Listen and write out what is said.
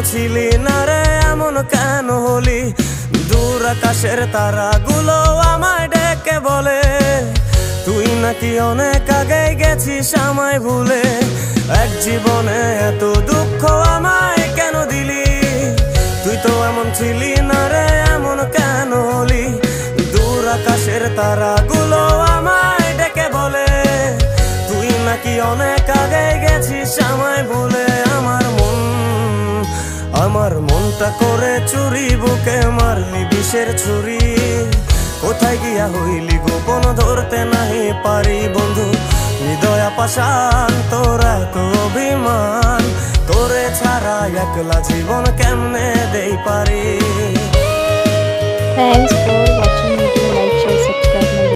ছিলি না রে এমন কেন হলি? দূর আকাশের তারাগুলো আমায় ডেকে বলে তুই নাকি অনেক আগে গেছিস আমায় ভুলে। এক জীবনে এত দুঃখ আমায় কেন দিলি? তুই তো এমন ছিলি না রে এমন কেন হলি? দূর আকাশের তারাগুলো আমায় ডেকে বলে তুই নাকি অনেক আগে গেছিস আমায় ভুলে। আমার মনটা করে চুরি, বুকে মারলি বিষের ছুরি। কোথায় গিয়া হইলি গোপন ধরতে নাহি পারি বন্ধু। হৃদয় পাষাণ তোর এত অভিমান, তোরে ছাড়া একলা জীবন কেমনে দেই পারি। Thanks for